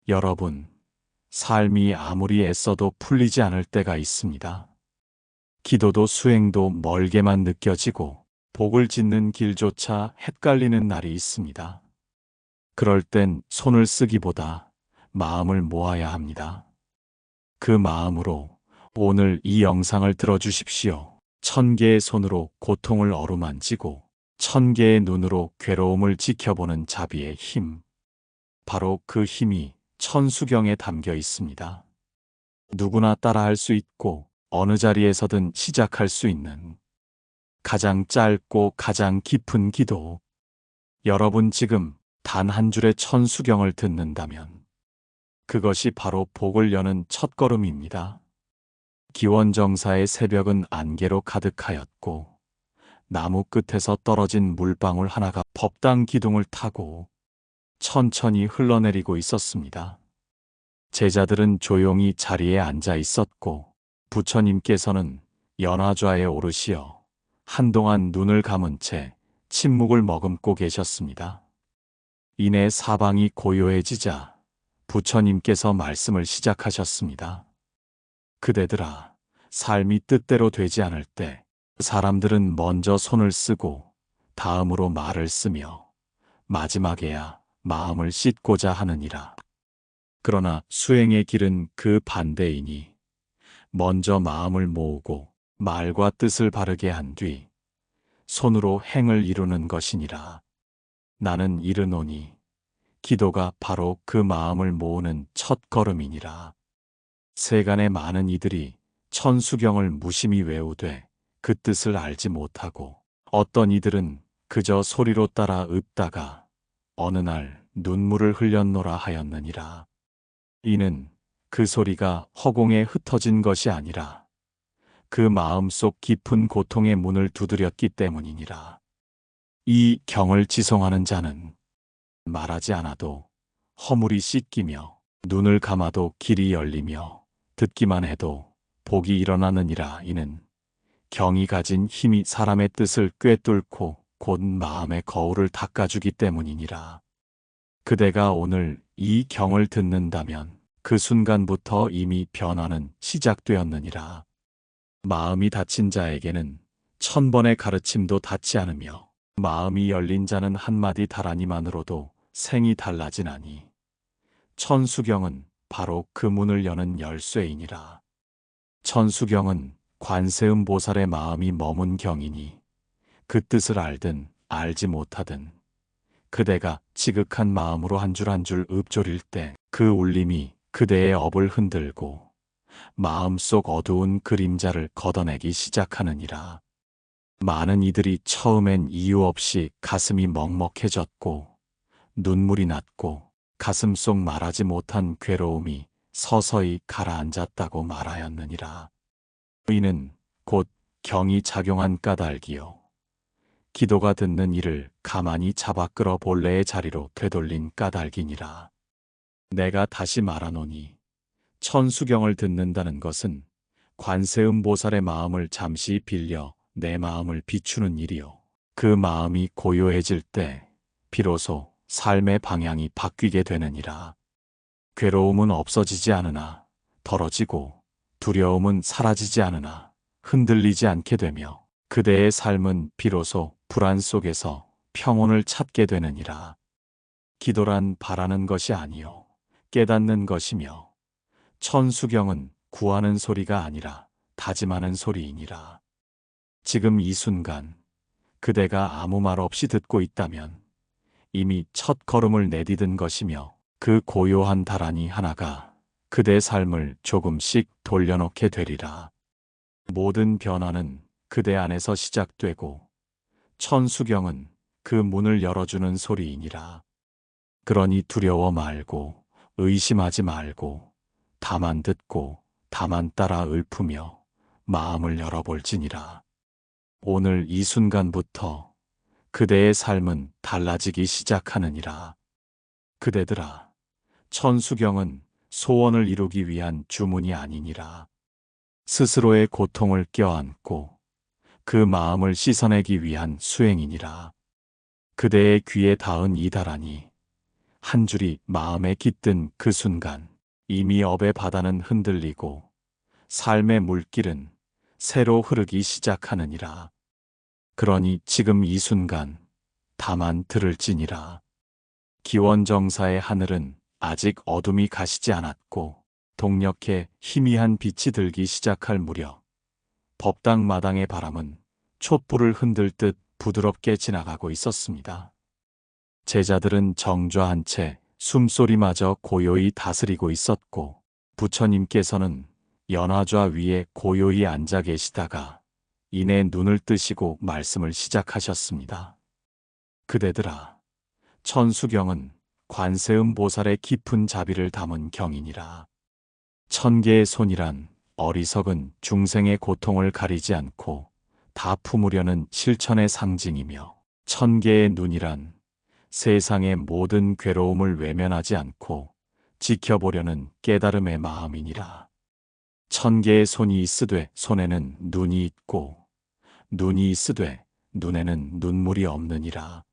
여러분, 삶이 아무리 애써도 풀리지 않을 때가 있습니다. 기도도 수행도 멀게만 느껴지고 복을 짓는 길조차 헷갈리는 날이 있습니다. 그럴 땐 손을 쓰기보다 마음을 모아야 합니다. 그 마음으로 오늘 이 영상을 들어주십시오. 1000개의 손으로 고통을 어루만지고 1000개의 눈으로 괴로움을 지켜보는 자비의 힘. 바로 그 힘이 천수경에 담겨 있습니다. 누구나 따라할 수 있고 어느 자리에서든 시작할 수 있는 가장 짧고 가장 깊은 기도. 여러분 지금 단 한 줄의 천수경을 듣는다면 그것이 바로 복을 여는 첫걸음입니다. 기원정사의 새벽은 안개로 가득하였고 나무 끝에서 떨어진 물방울 하나가 법당 기둥을 타고 천천히 흘러내리고 있었습니다. 제자들은 조용히 자리에 앉아 있었고 부처님께서는 연화좌에 오르시어 한동안 눈을 감은 채 침묵을 머금고 계셨습니다. 이내 사방이 고요해지자 부처님께서 말씀을 시작하셨습니다. 그대들아, 삶이 뜻대로 되지 않을 때 사람들은 먼저 손을 쓰고 다음으로 말을 쓰며 마지막에야 마음을 씻고자 하느니라. 그러나 수행의 길은 그 반대이니 먼저 마음을 모으고 말과 뜻을 바르게 한 뒤 손으로 행을 이루는 것이니라. 나는 이르노니 기도가 바로 그 마음을 모으는 첫 걸음이니라. 세간의 많은 이들이 천수경을 무심히 외우되 그 뜻을 알지 못하고 어떤 이들은 그저 소리로 따라 읊다가 어느 날 눈물을 흘렸노라 하였느니라. 이는 그 소리가 허공에 흩어진 것이 아니라 그 마음속 깊은 고통의 문을 두드렸기 때문이니라. 이 경을 지송하는 자는 말하지 않아도 허물이 씻기며 눈을 감아도 길이 열리며 듣기만 해도 복이 일어나느니라. 이는 경이 가진 힘이 사람의 뜻을 꿰뚫고 곧 마음의 거울을 닦아주기 때문이니라. 그대가 오늘 이 경을 듣는다면 그 순간부터 이미 변화는 시작되었느니라. 마음이 닫힌 자에게는 1000번의 가르침도 닿지 않으며 마음이 열린 자는 한마디 달하니만으로도 생이 달라지나니 천수경은 바로 그 문을 여는 열쇠이니라. 천수경은 관세음보살의 마음이 머문 경이니 그 뜻을 알든 알지 못하든 그대가 지극한 마음으로 한 줄 한 줄 읊조릴 때 그 울림이 그대의 업을 흔들고 마음속 어두운 그림자를 걷어내기 시작하느니라. 많은 이들이 처음엔 이유 없이 가슴이 먹먹해졌고 눈물이 났고 가슴속 말하지 못한 괴로움이 서서히 가라앉았다고 말하였느니라. 이는 곧 경이 작용한 까닭이요 기도가 듣는 이를 가만히 잡아 끌어 본래의 자리로 되돌린 까닭이니라. 내가 다시 말하노니 천수경을 듣는다는 것은 관세음보살의 마음을 잠시 빌려 내 마음을 비추는 일이요 그 마음이 고요해질 때 비로소 삶의 방향이 바뀌게 되느니라. 괴로움은 없어지지 않으나 덜어지고 두려움은 사라지지 않으나 흔들리지 않게 되며 그대의 삶은 비로소 불안 속에서 평온을 찾게 되느니라. 기도란 바라는 것이 아니요 깨닫는 것이며 천수경은 구하는 소리가 아니라 다짐하는 소리이니라. 지금 이 순간 그대가 아무 말 없이 듣고 있다면 이미 첫 걸음을 내디딘 것이며 그 고요한 다란이 하나가 그대 삶을 조금씩 돌려놓게 되리라. 모든 변화는 그대 안에서 시작되고 천수경은 그 문을 열어주는 소리이니라. 그러니 두려워 말고 의심하지 말고 다만 듣고 다만 따라 읊으며 마음을 열어볼지니라. 오늘 이 순간부터 그대의 삶은 달라지기 시작하느니라. 그대들아, 천수경은 소원을 이루기 위한 주문이 아니니라. 스스로의 고통을 껴안고 그 마음을 씻어내기 위한 수행이니라. 그대의 귀에 닿은 이 다란이 한 줄이 마음에 깃든 그 순간 이미 업의 바다는 흔들리고 삶의 물길은 새로 흐르기 시작하느니라. 그러니 지금 이 순간 다만 들을지니라. 기원정사의 하늘은 아직 어둠이 가시지 않았고 동력해 희미한 빛이 들기 시작할 무렵 법당 마당의 바람은 촛불을 흔들 듯 부드럽게 지나가고 있었습니다. 제자들은 정좌한 채 숨소리마저 고요히 다스리고 있었고 부처님께서는 연화좌 위에 고요히 앉아 계시다가 이내 눈을 뜨시고 말씀을 시작하셨습니다. 그대들아, 천수경은 관세음 보살의 깊은 자비를 담은 경이니라. 천개의 손이란 어리석은 중생의 고통을 가리지 않고 다 품으려는 실천의 상징이며 천개의 눈이란 세상의 모든 괴로움을 외면하지 않고 지켜보려는 깨달음의 마음이니라. 천개의 손이 있으되 손에는 눈이 있고 눈이 있으되 눈에는 눈물이 없느니라.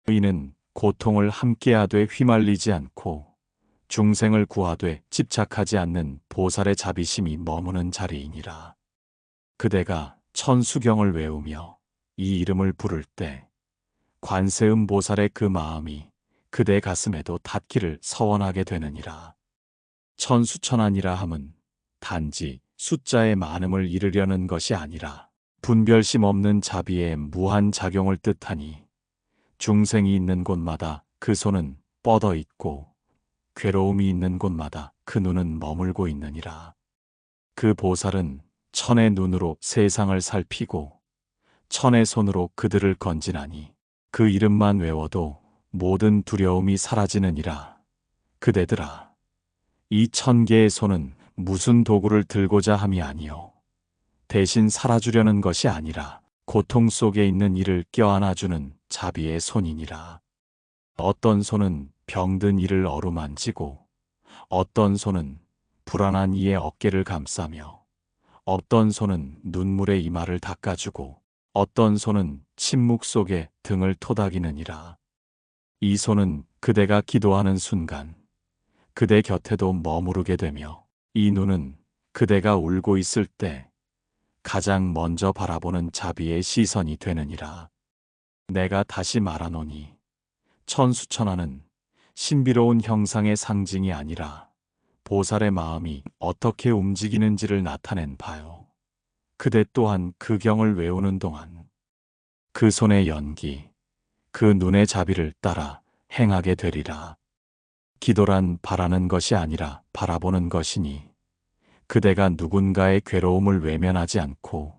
의인은 고통을 함께하되 휘말리지 않고 중생을 구하되 집착하지 않는 보살의 자비심이 머무는 자리이니라. 그대가 천수경을 외우며 이 이름을 부를 때 관세음 보살의 그 마음이 그대 가슴에도 닿기를 서원하게 되느니라. 천수천안이라 함은 단지 숫자의 많음을 이르려는 것이 아니라 분별심 없는 자비의 무한 작용을 뜻하니 중생이 있는 곳마다 그 손은 뻗어 있고 괴로움이 있는 곳마다 그 눈은 머물고 있느니라. 그 보살은 천의 눈으로 세상을 살피고 천의 손으로 그들을 건지나니 그 이름만 외워도 모든 두려움이 사라지느니라. 그대들아, 이 천개의 손은 무슨 도구를 들고자 함이 아니요 대신 살아주려는 것이 아니라 고통 속에 있는 이를 껴안아주는 자비의 손이니라. 어떤 손은 병든 이를 어루만지고 어떤 손은 불안한 이의 어깨를 감싸며 어떤 손은 눈물의 이마를 닦아주고 어떤 손은 침묵 속에 등을 토닥이느니라. 이 손은 그대가 기도하는 순간 그대 곁에도 머무르게 되며 이 눈은 그대가 울고 있을 때 가장 먼저 바라보는 자비의 시선이 되느니라. 내가 다시 말하노니 천수천안은 신비로운 형상의 상징이 아니라 보살의 마음이 어떻게 움직이는지를 나타낸 바요. 그대 또한 그 경을 외우는 동안 그 손의 연기, 그 눈의 자비를 따라 행하게 되리라. 기도란 바라는 것이 아니라 바라보는 것이니 그대가 누군가의 괴로움을 외면하지 않고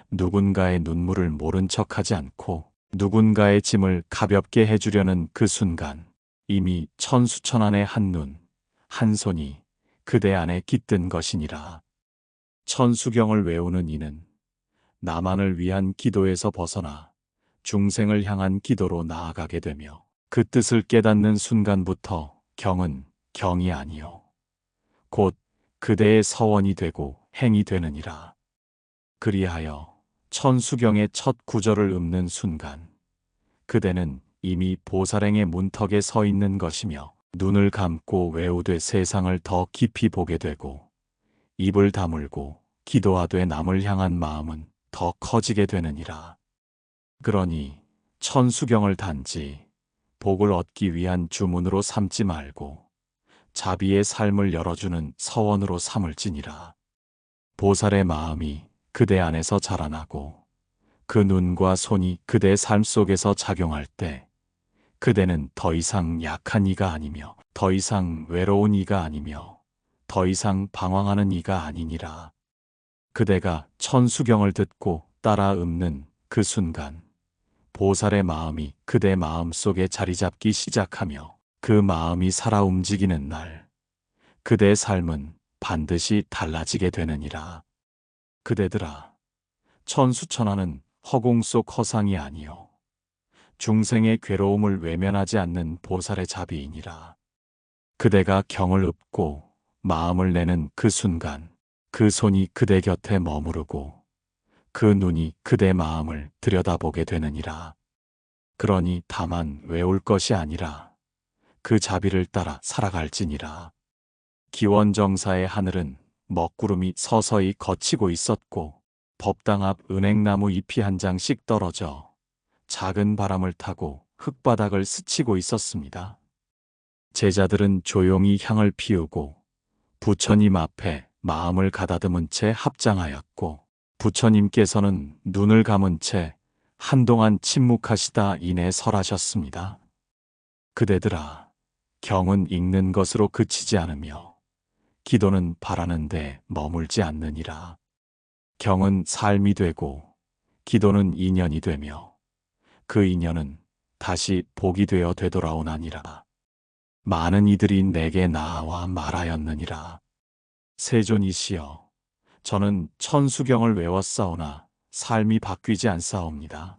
누군가의 눈물을 모른 척하지 않고 누군가의 짐을 가볍게 해주려는 그 순간 이미 천수천안의 한 눈, 한 손이 그대 안에 깃든 것이니라. 천수경을 외우는 이는 나만을 위한 기도에서 벗어나 중생을 향한 기도로 나아가게 되며 그 뜻을 깨닫는 순간부터 경은 경이 아니요 곧 그대의 서원이 되고 행이 되느니라. 그리하여 천수경의 첫 구절을 읊는 순간 그대는 이미 보살행의 문턱에 서 있는 것이며 눈을 감고 외우되 세상을 더 깊이 보게 되고 입을 다물고 기도하되 남을 향한 마음은 더 커지게 되느니라. 그러니 천수경을 단지 복을 얻기 위한 주문으로 삼지 말고 자비의 삶을 열어주는 서원으로 삼을지니라. 보살의 마음이 그대 안에서 자라나고 그 눈과 손이 그대 삶 속에서 작용할 때 그대는 더 이상 약한 이가 아니며 더 이상 외로운 이가 아니며 더 이상 방황하는 이가 아니니라. 그대가 천수경을 듣고 따라 읊는 그 순간 보살의 마음이 그대 마음 속에 자리 잡기 시작하며 그 마음이 살아 움직이는 날 그대의 삶은 반드시 달라지게 되느니라. 그대들아, 천수천안은 허공 속 허상이 아니요 중생의 괴로움을 외면하지 않는 보살의 자비이니라. 그대가 경을 읊고 마음을 내는 그 순간 그 손이 그대 곁에 머무르고 그 눈이 그대 마음을 들여다보게 되느니라. 그러니 다만 외울 것이 아니라 그 자비를 따라 살아갈지니라. 기원정사의 하늘은 먹구름이 서서히 걷히고 있었고 법당 앞 은행나무 잎이 한 장씩 떨어져 작은 바람을 타고 흙바닥을 스치고 있었습니다. 제자들은 조용히 향을 피우고 부처님 앞에 마음을 가다듬은 채 합장하였고 부처님께서는 눈을 감은 채 한동안 침묵하시다 이내 설하셨습니다. 그대들아, 경은 읽는 것으로 그치지 않으며 기도는 바라는 데 머물지 않느니라. 경은 삶이 되고 기도는 인연이 되며 그 인연은 다시 복이 되어 되돌아오나니라. 많은 이들이 내게 나아와 말하였느니라. 세존이시여, 저는 천수경을 외웠사오나 삶이 바뀌지 않사옵니다.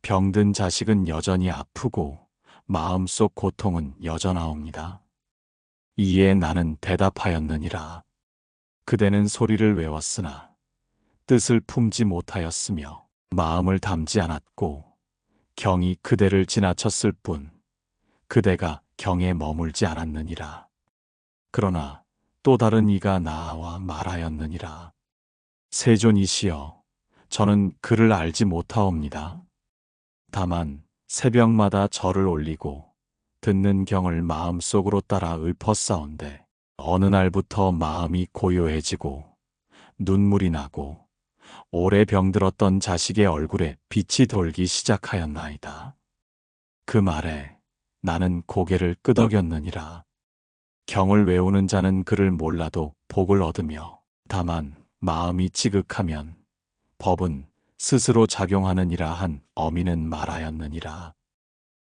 병든 자식은 여전히 아프고 마음속 고통은 여전하옵니다. 이에 나는 대답하였느니라. 그대는 소리를 외웠으나 뜻을 품지 못하였으며 마음을 담지 않았고 경이 그대를 지나쳤을 뿐 그대가 경에 머물지 않았느니라. 그러나 또 다른 이가 나와 말하였느니라. 세존이시여, 저는 그를 알지 못하옵니다. 다만 새벽마다 절을 올리고 듣는 경을 마음속으로 따라 읊었사온데 어느 날부터 마음이 고요해지고 눈물이 나고 오래 병들었던 자식의 얼굴에 빛이 돌기 시작하였나이다. 그 말에 나는 고개를 끄덕였느니라. 경을 외우는 자는 그를 몰라도 복을 얻으며 다만 마음이 지극하면 법은 스스로 작용하느니라 한 어미는 말하였느니라.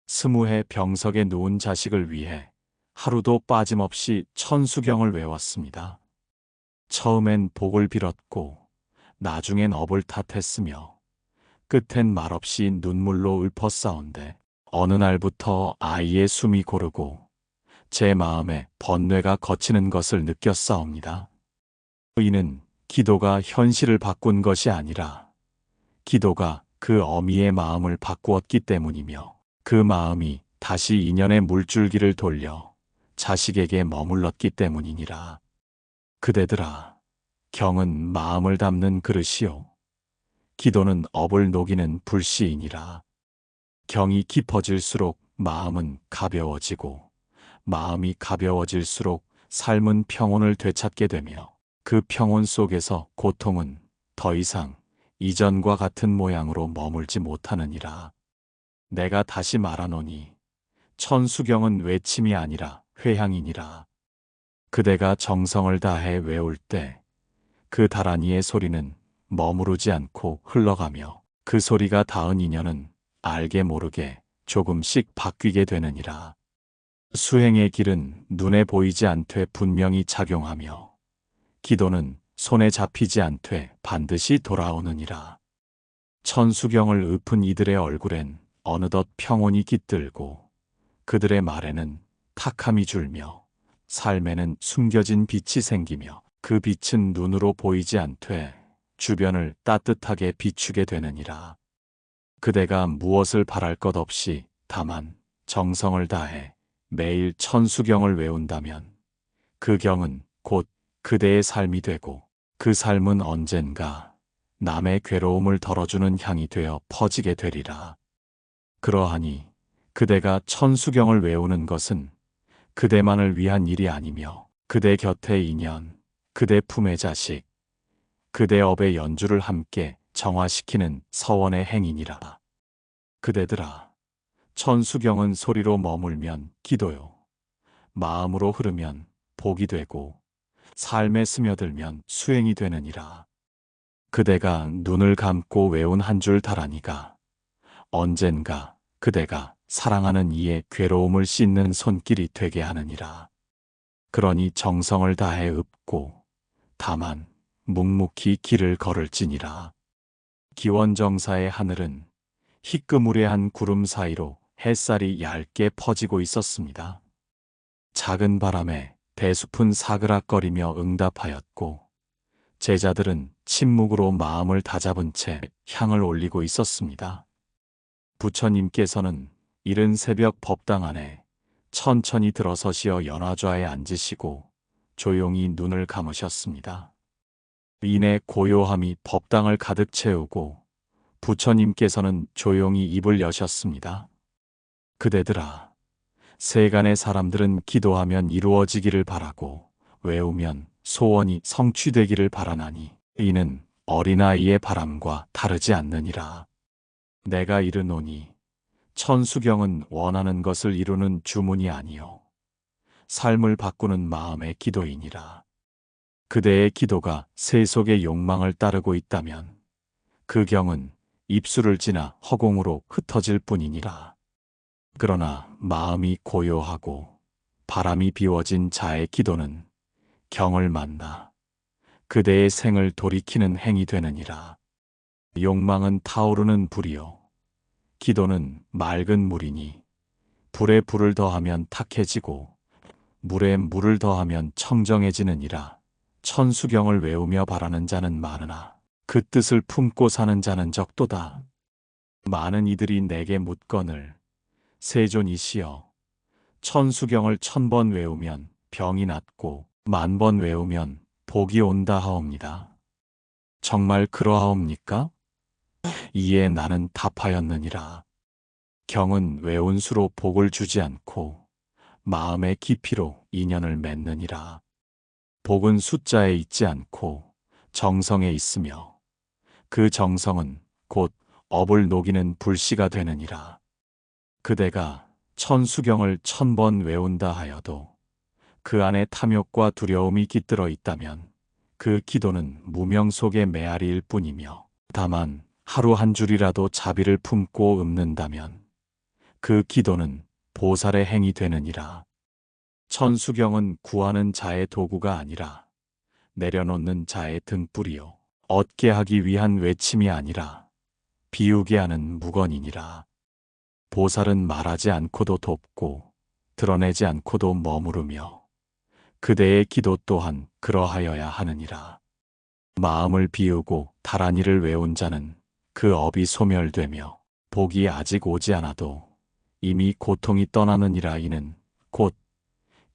20해 병석에 누운 자식을 위해 하루도 빠짐없이 천수경을 외웠습니다. 처음엔 복을 빌었고 나중엔 업을 탓했으며 끝엔 말없이 눈물로 읊었사온데 어느 날부터 아이의 숨이 고르고 제 마음에 번뇌가 걷히는 것을 느꼈사옵니다. 이는 기도가 현실을 바꾼 것이 아니라 기도가 그 어미의 마음을 바꾸었기 때문이며 그 마음이 다시 인연의 물줄기를 돌려 자식에게 머물렀기 때문이니라. 그대들아, 경은 마음을 담는 그릇이요 기도는 업을 녹이는 불씨이니라. 경이 깊어질수록 마음은 가벼워지고 마음이 가벼워질수록 삶은 평온을 되찾게 되며 그 평온 속에서 고통은 더 이상 이전과 같은 모양으로 머물지 못하느니라. 내가 다시 말하노니 천수경은 외침이 아니라 회향이니라. 그대가 정성을 다해 외울 때 그 다라니의 소리는 머무르지 않고 흘러가며 그 소리가 닿은 인연은 알게 모르게 조금씩 바뀌게 되느니라. 수행의 길은 눈에 보이지 않되 분명히 작용하며 기도는 손에 잡히지 않되 반드시 돌아오느니라. 천수경을 읊은 이들의 얼굴엔 어느덧 평온이 깃들고 그들의 말에는 탁함이 줄며 삶에는 숨겨진 빛이 생기며 그 빛은 눈으로 보이지 않되 주변을 따뜻하게 비추게 되느니라. 그대가 무엇을 바랄 것 없이 다만 정성을 다해 매일 천수경을 외운다면 그 경은 곧 그대의 삶이 되고 그 삶은 언젠가 남의 괴로움을 덜어주는 향이 되어 퍼지게 되리라. 그러하니 그대가 천수경을 외우는 것은 그대만을 위한 일이 아니며 그대 곁의 인연, 그대 품의 자식, 그대 업의 연주를 함께 정화시키는 서원의 행위니라. 그대들아, 천수경은 소리로 머물면 기도요, 마음으로 흐르면 복이 되고 삶에 스며들면 수행이 되느니라. 그대가 눈을 감고 외운 한 줄 다라니가 언젠가 그대가 사랑하는 이의 괴로움을 씻는 손길이 되게 하느니라. 그러니 정성을 다해 읊고 다만 묵묵히 길을 걸을지니라. 기원정사의 하늘은 희끄무레한 구름 사이로 햇살이 얇게 퍼지고 있었습니다. 작은 바람에 대숲은 사그락거리며 응답하였고 제자들은 침묵으로 마음을 다잡은 채 향을 올리고 있었습니다. 부처님께서는 이른 새벽 법당 안에 천천히 들어서시어 연화좌에 앉으시고 조용히 눈을 감으셨습니다. 이내 고요함이 법당을 가득 채우고 부처님께서는 조용히 입을 여셨습니다. 그대들아, 세간의 사람들은 기도하면 이루어지기를 바라고 외우면 소원이 성취되기를 바라나니 이는 어린아이의 바람과 다르지 않느니라. 내가 이르노니 천수경은 원하는 것을 이루는 주문이 아니요 삶을 바꾸는 마음의 기도이니라. 그대의 기도가 세속의 욕망을 따르고 있다면 그 경은 입술을 지나 허공으로 흩어질 뿐이니라. 그러나 마음이 고요하고 바람이 비워진 자의 기도는 경을 만나 그대의 생을 돌이키는 행이 되느니라. 욕망은 타오르는 불이요 기도는 맑은 물이니 불에 불을 더하면 탁해지고 물에 물을 더하면 청정해지느니라. 천수경을 외우며 바라는 자는 많으나 그 뜻을 품고 사는 자는 적도다. 많은 이들이 내게 묻거늘 세존이시여, 천수경을 1000번 외우면 병이 낫고 10,000번 외우면 복이 온다 하옵니다. 정말 그러하옵니까? 이에 나는 답하였느니라. 경은 외운 수로 복을 주지 않고 마음의 깊이로 인연을 맺느니라. 복은 숫자에 있지 않고 정성에 있으며 그 정성은 곧 업을 녹이는 불씨가 되느니라. 그대가 천수경을 1000번 외운다 하여도 그 안에 탐욕과 두려움이 깃들어 있다면 그 기도는 무명 속의 메아리일 뿐이며 다만 하루 한 줄이라도 자비를 품고 읊는다면 그 기도는 보살의 행이 되느니라. 천수경은 구하는 자의 도구가 아니라 내려놓는 자의 등불이요 얻게 하기 위한 외침이 아니라 비우게 하는 무건이니라. 보살은 말하지 않고도 돕고 드러내지 않고도 머무르며 그대의 기도 또한 그러하여야 하느니라. 마음을 비우고 다란이를 외운 자는 그 업이 소멸되며 복이 아직 오지 않아도 이미 고통이 떠나느니라. 이는 곧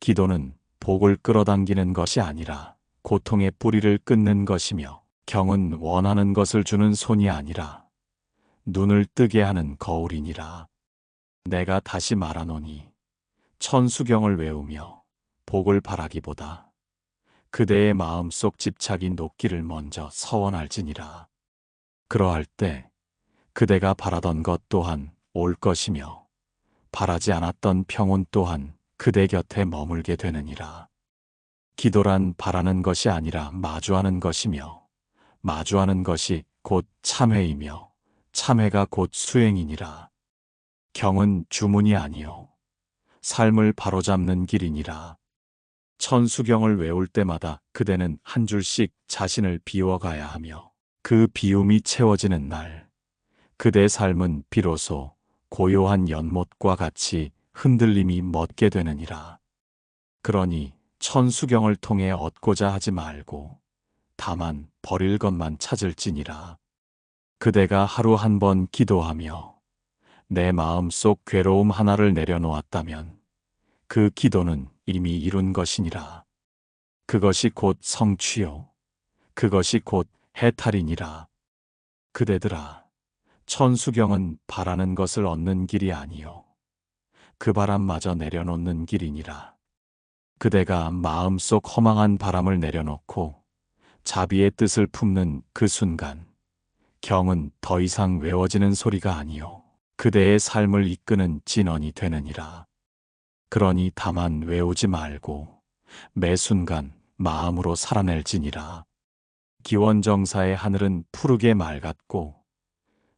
기도는 복을 끌어당기는 것이 아니라 고통의 뿌리를 끊는 것이며 경은 원하는 것을 주는 손이 아니라 눈을 뜨게 하는 거울이니라. 내가 다시 말하노니 천수경을 외우며 복을 바라기보다 그대의 마음속 집착이 녹기를 먼저 서원할지니라. 그러할 때 그대가 바라던 것 또한 올 것이며 바라지 않았던 평온 또한 그대 곁에 머물게 되느니라. 기도란 바라는 것이 아니라 마주하는 것이며 마주하는 것이 곧 참회이며 참회가 곧 수행이니라. 경은 주문이 아니요 삶을 바로잡는 길이니라. 천수경을 외울 때마다 그대는 한 줄씩 자신을 비워가야 하며 그 비움이 채워지는 날 그대 삶은 비로소 고요한 연못과 같이 흔들림이 멎게 되느니라. 그러니 천수경을 통해 얻고자 하지 말고 다만 버릴 것만 찾을지니라. 그대가 하루 한 번 기도하며 내 마음속 괴로움 하나를 내려놓았다면 그 기도는 이미 이룬 것이니라. 그것이 곧 성취요 그것이 곧 해탈이니라. 그대들아, 천수경은 바라는 것을 얻는 길이 아니요 그 바람마저 내려놓는 길이니라. 그대가 마음속 허망한 바람을 내려놓고 자비의 뜻을 품는 그 순간 경은 더 이상 외워지는 소리가 아니요 그대의 삶을 이끄는 진언이 되느니라. 그러니 다만 외우지 말고 매 순간 마음으로 살아낼지니라. 기원정사의 하늘은 푸르게 맑았고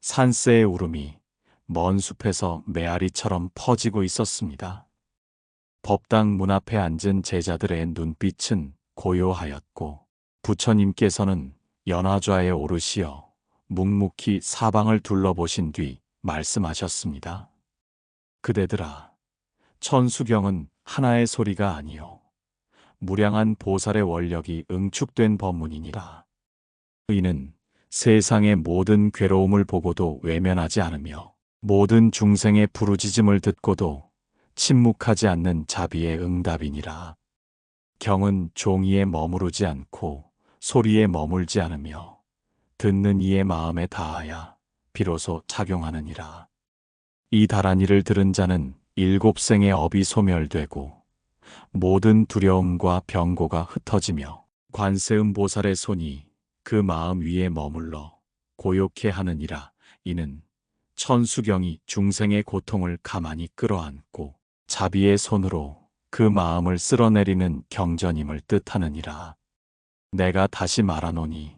산새의 울음이 먼 숲에서 메아리처럼 퍼지고 있었습니다. 법당 문 앞에 앉은 제자들의 눈빛은 고요하였고 부처님께서는 연화좌에 오르시어 묵묵히 사방을 둘러보신 뒤 말씀하셨습니다. 그대들아, 천수경은 하나의 소리가 아니요 무량한 보살의 원력이 응축된 법문이니라. 이는 세상의 모든 괴로움을 보고도 외면하지 않으며 모든 중생의 부르짖음을 듣고도 침묵하지 않는 자비의 응답이니라. 경은 종이에 머무르지 않고 소리에 머물지 않으며 듣는 이의 마음에 닿아야 비로소 작용하느니라. 이 다라니를 들은 자는 일곱 생의 업이 소멸되고 모든 두려움과 병고가 흩어지며 관세음 보살의 손이 그 마음 위에 머물러 고요케 하느니라. 이는 천수경이 중생의 고통을 가만히 끌어안고 자비의 손으로 그 마음을 쓸어내리는 경전임을 뜻하느니라. 내가 다시 말하노니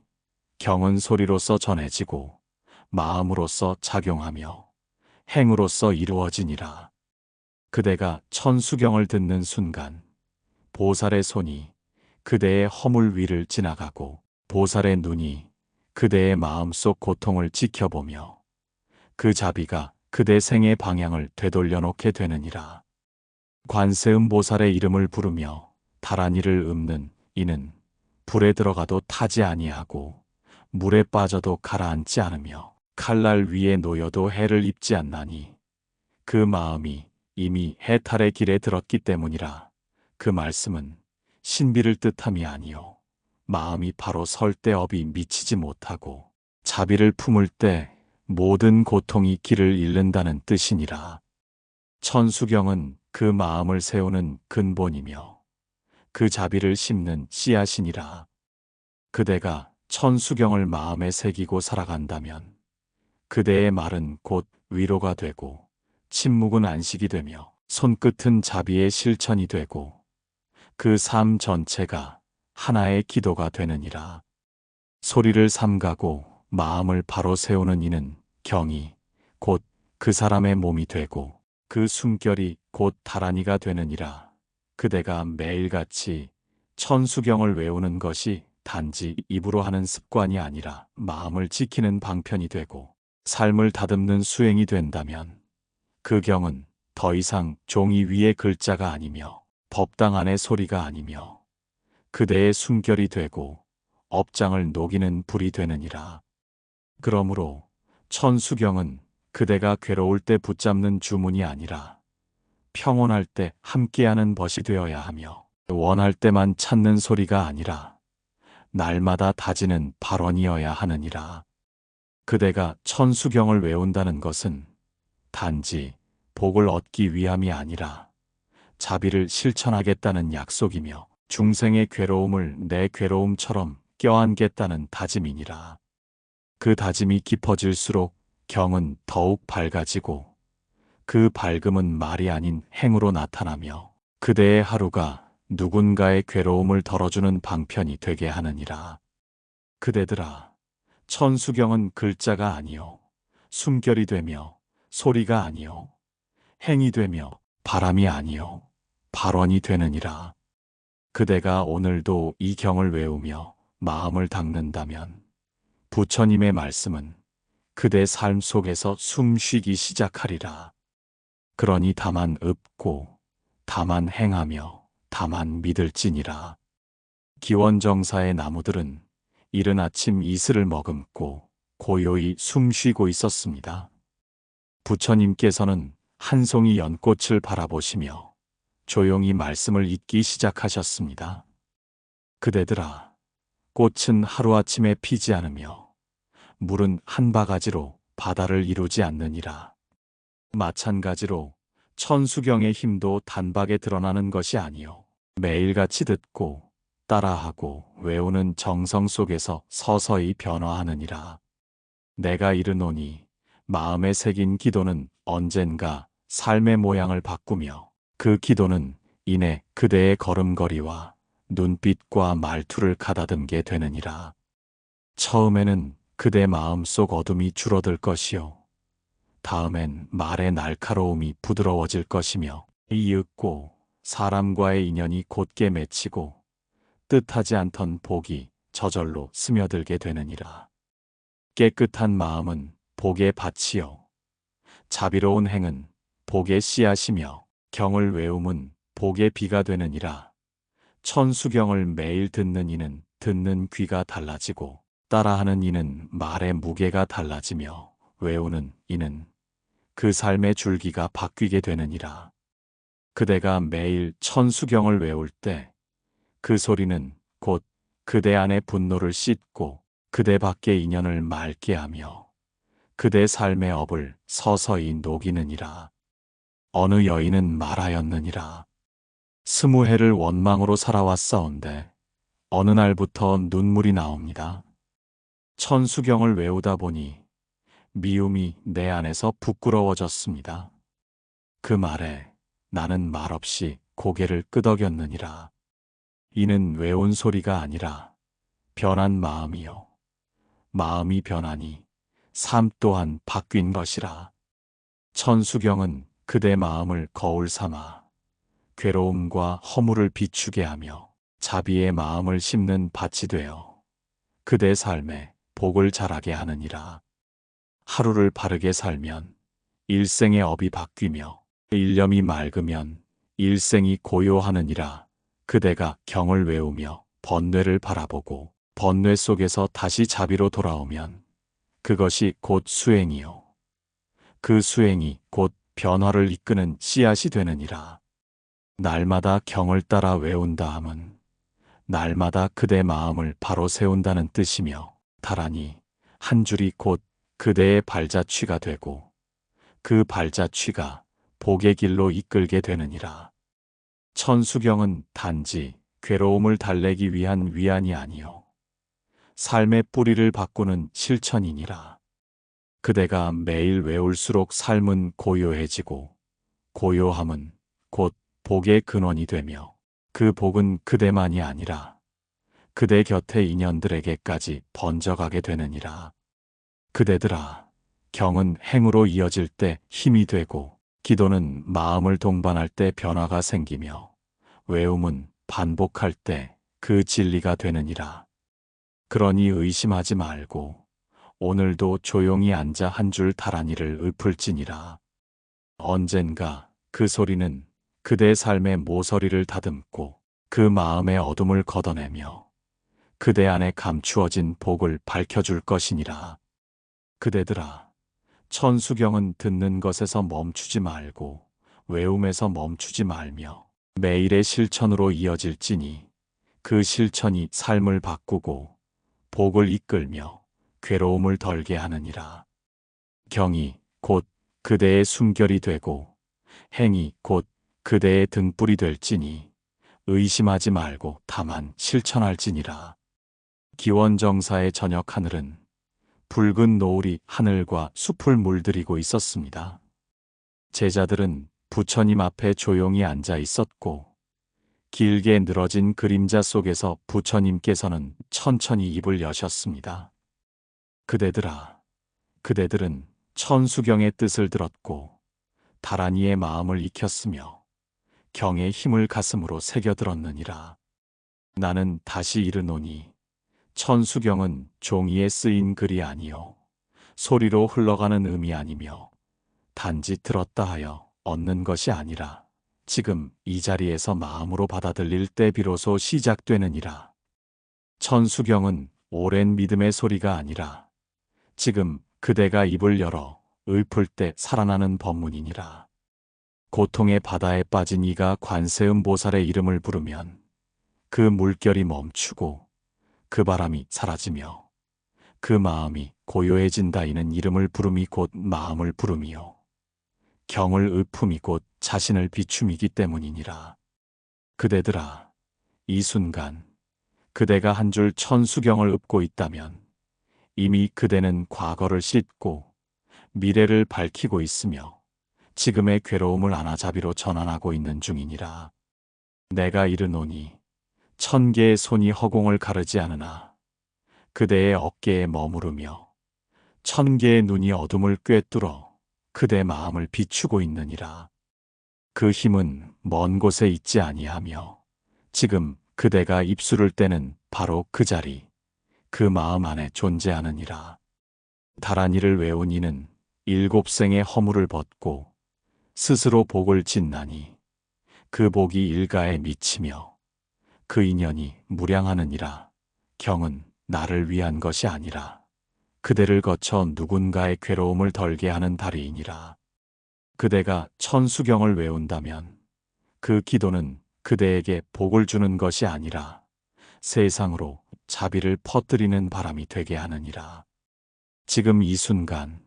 경은 소리로서 전해지고 마음으로서 작용하며 행으로서 이루어지니라. 그대가 천수경을 듣는 순간 보살의 손이 그대의 허물 위를 지나가고 보살의 눈이 그대의 마음속 고통을 지켜보며 그 자비가 그대 생의 방향을 되돌려 놓게 되느니라. 관세음 보살의 이름을 부르며 다라니를 읊는 이는 불에 들어가도 타지 아니하고 물에 빠져도 가라앉지 않으며 칼날 위에 놓여도 해를 입지 않나니 그 마음이 이미 해탈의 길에 들었기 때문이라. 그 말씀은 신비를 뜻함이 아니요 마음이 바로 설 때 업이 미치지 못하고 자비를 품을 때 모든 고통이 길을 잃는다는 뜻이니라. 천수경은 그 마음을 세우는 근본이며 그 자비를 심는 씨앗이니라. 그대가 천수경을 마음에 새기고 살아간다면 그대의 말은 곧 위로가 되고 침묵은 안식이 되며 손끝은 자비의 실천이 되고 그 삶 전체가 하나의 기도가 되느니라. 소리를 삼가고 마음을 바로 세우는 이는 경이 곧 그 사람의 몸이 되고 그 숨결이 곧 다라니가 되느니라. 그대가 매일같이 천수경을 외우는 것이 단지 입으로 하는 습관이 아니라 마음을 지키는 방편이 되고 삶을 다듬는 수행이 된다면 그 경은 더 이상 종이 위의 글자가 아니며 법당 안의 소리가 아니며 그대의 숨결이 되고 업장을 녹이는 불이 되느니라. 그러므로 천수경은 그대가 괴로울 때 붙잡는 주문이 아니라 평온할 때 함께하는 벗이 되어야 하며 원할 때만 찾는 소리가 아니라 날마다 다지는 발언이어야 하느니라. 그대가 천수경을 외운다는 것은 단지 복을 얻기 위함이 아니라 자비를 실천하겠다는 약속이며 중생의 괴로움을 내 괴로움처럼 껴안겠다는 다짐이니라. 그 다짐이 깊어질수록 경은 더욱 밝아지고 그 밝음은 말이 아닌 행으로 나타나며 그대의 하루가 누군가의 괴로움을 덜어주는 방편이 되게 하느니라. 그대들아, 천수경은 글자가 아니요 숨결이 되며 소리가 아니요 행이 되며 바람이 아니요 발언이 되느니라. 그대가 오늘도 이 경을 외우며 마음을 닦는다면 부처님의 말씀은 그대 삶 속에서 숨쉬기 시작하리라. 그러니 다만 읊고 다만 행하며 다만 믿을지니라. 기원정사의 나무들은 이른 아침 이슬을 머금고 고요히 숨쉬고 있었습니다. 부처님께서는 한 송이 연꽃을 바라보시며 조용히 말씀을 잇기 시작하셨습니다. 그대들아, 꽃은 하루아침에 피지 않으며 물은 한 바가지로 바다를 이루지 않느니라. 마찬가지로 천수경의 힘도 단박에 드러나는 것이 아니요 매일같이 듣고 따라하고 외우는 정성 속에서 서서히 변화하느니라. 내가 이르노니 마음에 새긴 기도는 언젠가 삶의 모양을 바꾸며 그 기도는 이내 그대의 걸음걸이와 눈빛과 말투를 가다듬게 되느니라. 처음에는 그대 마음속 어둠이 줄어들 것이요 다음엔 말의 날카로움이 부드러워질 것이며 이윽고 사람과의 인연이 곧게 맺히고 뜻하지 않던 복이 저절로 스며들게 되느니라. 깨끗한 마음은 복의 밭이요 자비로운 행은 복의 씨앗이며 경을 외움은 복의 비가 되느니라. 천수경을 매일 듣는 이는 듣는 귀가 달라지고 따라하는 이는 말의 무게가 달라지며 외우는 이는 그 삶의 줄기가 바뀌게 되느니라. 그대가 매일 천수경을 외울 때 그 소리는 곧 그대 안의 분노를 씻고 그대 밖의 인연을 맑게 하며 그대 삶의 업을 서서히 녹이느니라. 어느 여인은 말하였느니라. 20해를 원망으로 살아왔사온데 어느 날부터 눈물이 나옵니다. 천수경을 외우다 보니 미움이 내 안에서 부끄러워졌습니다. 그 말에 나는 말없이 고개를 끄덕였느니라. 이는 외운 소리가 아니라 변한 마음이요. 마음이 변하니 삶 또한 바뀐 것이라. 천수경은 그대 마음을 거울 삼아 괴로움과 허물을 비추게 하며 자비의 마음을 심는 밭이 되어 그대 삶에 복을 자라게 하느니라. 하루를 바르게 살면 일생의 업이 바뀌며 일념이 맑으면 일생이 고요하느니라. 그대가 경을 외우며 번뇌를 바라보고 번뇌 속에서 다시 자비로 돌아오면 그것이 곧 수행이요. 그 수행이 곧 변화를 이끄는 씨앗이 되느니라. 날마다 경을 따라 외운다 함은 날마다 그대 마음을 바로 세운다는 뜻이며 다라니 한 줄이 곧 그대의 발자취가 되고 그 발자취가 복의 길로 이끌게 되느니라. 천수경은 단지 괴로움을 달래기 위한 위안이 아니요 삶의 뿌리를 바꾸는 실천이니라. 그대가 매일 외울수록 삶은 고요해지고 고요함은 곧 복의 근원이 되며 그 복은 그대만이 아니라 그대 곁의 인연들에게까지 번져가게 되느니라. 그대들아, 경은 행으로 이어질 때 힘이 되고 기도는 마음을 동반할 때 변화가 생기며 외움은 반복할 때 그 진리가 되느니라. 그러니 의심하지 말고 오늘도 조용히 앉아 한 줄 다라니를 읊을지니라. 언젠가 그 소리는 그대 삶의 모서리를 다듬고 그 마음의 어둠을 걷어내며 그대 안에 감추어진 복을 밝혀줄 것이니라. 그대들아, 천수경은 듣는 것에서 멈추지 말고 외움에서 멈추지 말며 매일의 실천으로 이어질지니 그 실천이 삶을 바꾸고 복을 이끌며 괴로움을 덜게 하느니라. 경이 곧 그대의 숨결이 되고 행이 곧 그대의 등불이 될지니 의심하지 말고 다만 실천할지니라. 기원정사의 저녁 하늘은 붉은 노을이 하늘과 숲을 물들이고 있었습니다. 제자들은 부처님 앞에 조용히 앉아 있었고 길게 늘어진 그림자 속에서 부처님께서는 천천히 입을 여셨습니다. 그대들아, 그대들은 천수경의 뜻을 들었고 다라니의 마음을 익혔으며 경의 힘을 가슴으로 새겨들었느니라. 나는 다시 이르노니 천수경은 종이에 쓰인 글이 아니요 소리로 흘러가는 음이 아니며 단지 들었다 하여 얻는 것이 아니라 지금 이 자리에서 마음으로 받아들일 때 비로소 시작되느니라. 천수경은 오랜 믿음의 소리가 아니라 지금 그대가 입을 열어 읊을 때 살아나는 법문이니라. 고통의 바다에 빠진 이가 관세음보살의 이름을 부르면 그 물결이 멈추고 그 바람이 사라지며 그 마음이 고요해진다. 이는 이름을 부름이 곧 마음을 부름이요 경을 읊음이 곧 자신을 비춤이기 때문이니라. 그대들아, 이 순간 그대가 한 줄 천수경을 읊고 있다면 이미 그대는 과거를 씻고 미래를 밝히고 있으며 지금의 괴로움을 안아자비로 전환하고 있는 중이니라. 내가 이르노니 1000개의 손이 허공을 가르지 않으나 그대의 어깨에 머무르며 1000개의 눈이 어둠을 꿰뚫어 그대 마음을 비추고 있느니라. 그 힘은 먼 곳에 있지 아니하며 지금 그대가 입술을 떼는 바로 그 자리, 그 마음 안에 존재하느니라. 다라니를 외운 이는 7생의 허물을 벗고 스스로 복을 짓나니 그 복이 일가에 미치며 그 인연이 무량하느니라. 경은 나를 위한 것이 아니라 그대를 거쳐 누군가의 괴로움을 덜게 하는 다리이니라. 그대가 천수경을 외운다면 그 기도는 그대에게 복을 주는 것이 아니라 세상으로 자비를 퍼뜨리는 바람이 되게 하느니라. 지금 이 순간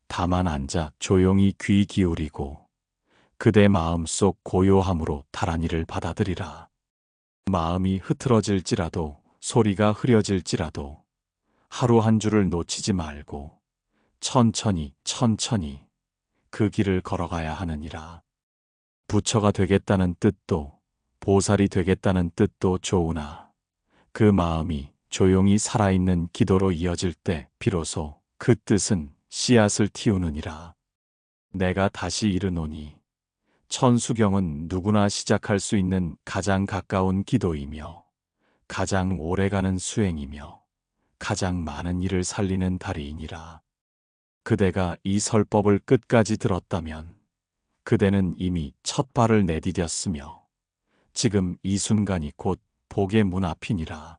다만 앉아 조용히 귀 기울이고 그대 마음속 고요함으로 다란이를 받아들이라. 마음이 흐트러질지라도 소리가 흐려질지라도 하루 한 줄을 놓치지 말고 천천히 그 길을 걸어가야 하느니라. 부처가 되겠다는 뜻도 보살이 되겠다는 뜻도 좋으나 그 마음이 조용히 살아있는 기도로 이어질 때 비로소 그 뜻은 씨앗을 틔우느니라. 내가 다시 이르노니 천수경은 누구나 시작할 수 있는 가장 가까운 기도이며 가장 오래가는 수행이며 가장 많은 일을 살리는 다리이니라. 그대가 이 설법을 끝까지 들었다면 그대는 이미 첫 발을 내디뎠으며 지금 이 순간이 곧 복의 문 앞이니라.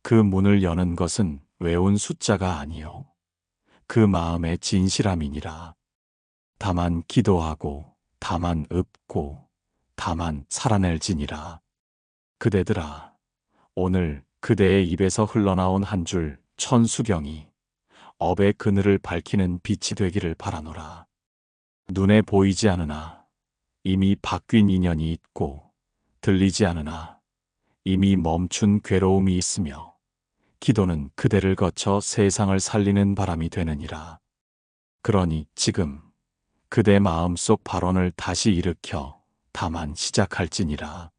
그 문을 여는 것은 외운 숫자가 아니요 그 마음의 진실함이니라. 다만 기도하고 다만 읊고 다만 살아낼지니라. 그대들아, 오늘 그대의 입에서 흘러나온 한 줄 천수경이 업의 그늘을 밝히는 빛이 되기를 바라노라. 눈에 보이지 않으나 이미 바뀐 인연이 있고 들리지 않으나 이미 멈춘 괴로움이 있으며 기도는 그대를 거쳐 세상을 살리는 바람이 되느니라. 그러니 지금 그대 마음속 발언을 다시 일으켜 다만 시작할지니라.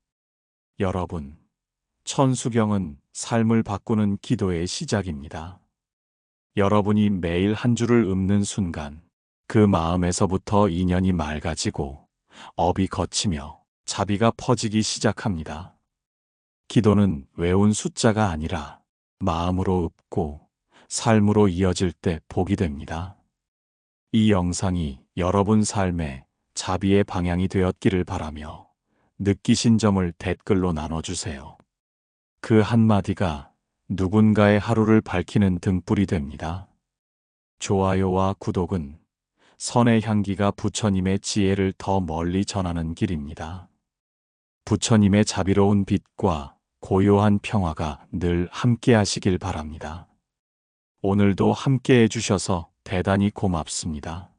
여러분, 천수경은 삶을 바꾸는 기도의 시작입니다. 여러분이 매일 한 줄을 읊는 순간 그 마음에서부터 인연이 맑아지고 업이 걷히며 자비가 퍼지기 시작합니다. 기도는 외운 숫자가 아니라 마음으로 읊고 삶으로 이어질 때 복이 됩니다. 이 영상이 여러분 삶에 자비의 방향이 되었기를 바라며 느끼신 점을 댓글로 나눠주세요. 그 한마디가 누군가의 하루를 밝히는 등불이 됩니다. 좋아요와 구독은 선의 향기가 부처님의 지혜를 더 멀리 전하는 길입니다. 부처님의 자비로운 빛과 고요한 평화가 늘 함께 하시길 바랍니다. 오늘도 함께 해주셔서 대단히 고맙습니다.